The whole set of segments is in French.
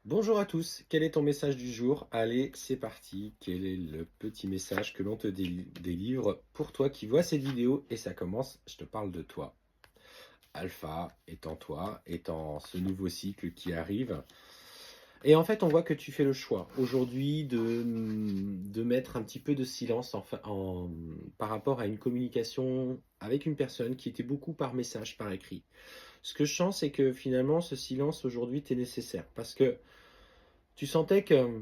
Bonjour à tous, quel est ton message du jour? Allez, c'est parti. Quel est le petit message que l'on te délivre pour toi qui vois cette vidéo? Et ça commence, je te parle de toi. Alpha étant toi, étant ce nouveau cycle qui arrive. Et en fait, on voit que tu fais le choix aujourd'hui de mettre un petit peu de silence par rapport à une communication avec une personne qui était beaucoup par message, par écrit. Ce que je sens, c'est que finalement, ce silence aujourd'hui t'est nécessaire parce que tu sentais que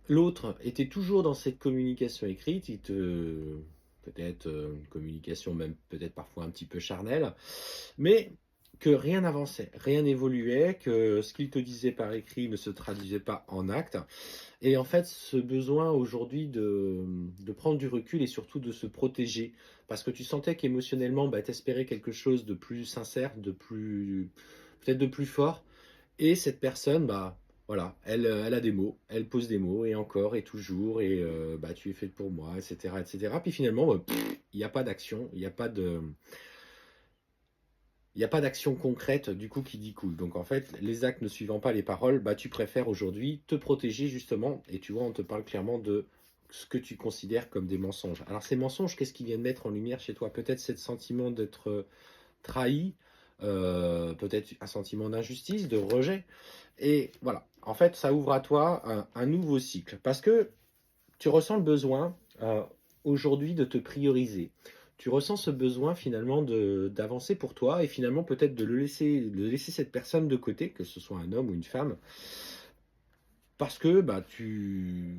l'autre était toujours dans cette communication écrite, peut-être, une communication même peut-être parfois un petit peu charnelle, mais que rien n'avançait, rien n'évoluait, que ce qu'il te disait par écrit ne se traduisait pas en actes et en fait, ce besoin aujourd'hui de prendre du recul et surtout de se protéger parce que tu sentais qu'émotionnellement, bah, tu espérais quelque chose de plus sincère, de plus peut-être de plus fort et cette personne, bah, voilà, elle a des mots, elle pose des mots et encore et toujours et bah, tu es faite pour moi et cetera et cetera. Puis finalement, il y a pas d'action, il y a pas d'action concrète du coup qui découle. Donc en fait, les actes ne suivant pas les paroles, bah, tu préfères aujourd'hui te protéger justement et tu vois, on te parle clairement de ce que tu considères comme des mensonges. Alors ces mensonges, qu'est-ce qu'ils viennent mettre en lumière chez toi? Peut-être ce sentiment d'être trahi, peut-être un sentiment d'injustice, de rejet. Et voilà, en fait, ça ouvre à toi un nouveau cycle parce que tu ressens le besoin aujourd'hui de te prioriser. Tu ressens ce besoin finalement d'avancer pour toi et finalement peut-être de laisser cette personne de côté, que ce soit un homme ou une femme, parce que bah,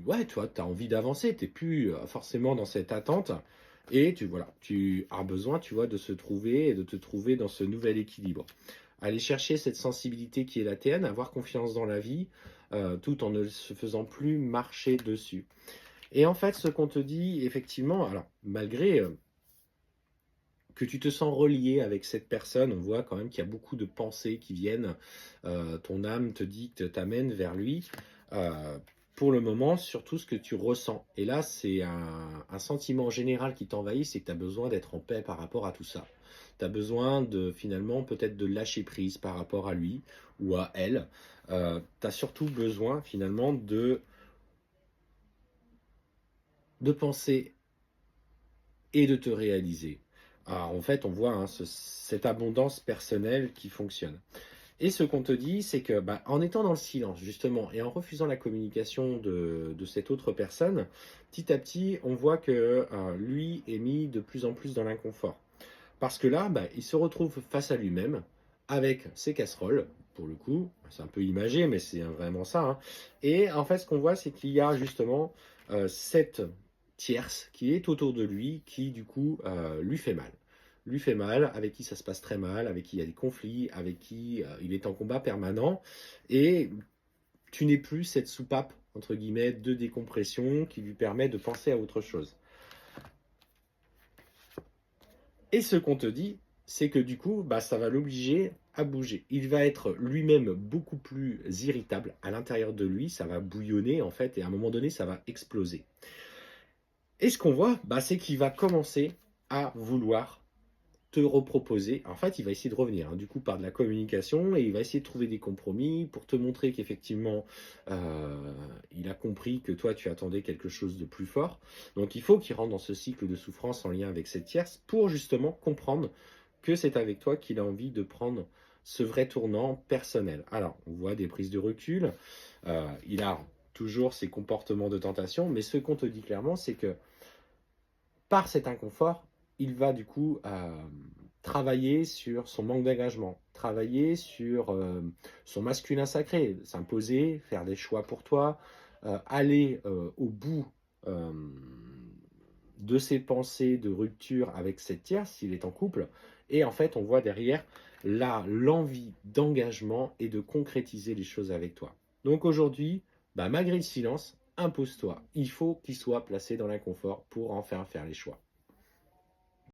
ouais, tu as envie d'avancer, tu n'es plus forcément dans cette attente et voilà, tu as besoin, tu vois, de se trouver et de te trouver dans ce nouvel équilibre. Aller chercher cette sensibilité qui est la tienne, avoir confiance dans la vie, tout en ne se faisant plus marcher dessus. Et en fait, ce qu'on te dit, effectivement, alors malgré que tu te sens relié avec cette personne, on voit quand même qu'il y a beaucoup de pensées qui viennent, ton âme te dicte, t'amène vers lui. Heu, pour le moment, surtout ce que tu ressens et là, c'est un sentiment général qui t'envahit, c'est que tu as besoin d'être en paix par rapport à tout ça. Tu as besoin de finalement peut-être de lâcher prise par rapport à lui ou à elle. Tu as surtout besoin finalement de penser et de te réaliser. Alors, en fait, on voit hein, cette abondance personnelle qui fonctionne. Et ce qu'on te dit, c'est que bah, en étant dans le silence, justement, et en refusant la communication de cette autre personne, petit à petit, on voit que lui est mis de plus en plus dans l'inconfort. Parce que là, bah, il se retrouve face à lui-même, avec ses casseroles, pour le coup, c'est un peu imagé, mais c'est vraiment ça. Hein. Et en fait, ce qu'on voit, c'est qu'il y a justement cette tierce qui est autour de lui, qui du coup lui fait mal. Lui fait mal, avec qui ça se passe très mal, avec qui il y a des conflits, avec qui il est en combat permanent. Et tu n'es plus cette soupape, entre guillemets, de décompression qui lui permet de penser à autre chose. Et ce qu'on te dit, c'est que du coup, bah, ça va l'obliger à bouger. Il va être lui-même beaucoup plus irritable à l'intérieur de lui, ça va bouillonner en fait, et à un moment donné, ça va exploser. Et ce qu'on voit, bah, c'est qu'il va commencer à vouloir te reproposer. En fait, il va essayer de revenir, hein, du coup, par de la communication, et il va essayer de trouver des compromis pour te montrer qu'effectivement, il a compris que toi, tu attendais quelque chose de plus fort. Donc, il faut qu'il rentre dans ce cycle de souffrance en lien avec cette tierce pour justement comprendre que c'est avec toi qu'il a envie de prendre ce vrai tournant personnel. Alors, on voit des prises de recul, il a toujours ses comportements de tentation, mais ce qu'on te dit clairement, c'est que par cet inconfort, il va du coup travailler sur son manque d'engagement, travailler sur son masculin sacré, s'imposer, faire des choix pour toi, aller au bout euh, de ses pensées de rupture avec cette tierce, s'il est en couple. Et en fait, on voit derrière là l'envie d'engagement et de concrétiser les choses avec toi. Donc aujourd'hui, bah, malgré le silence, impose-toi. Il faut qu'il soit placé dans l'inconfort pour enfin faire les choix.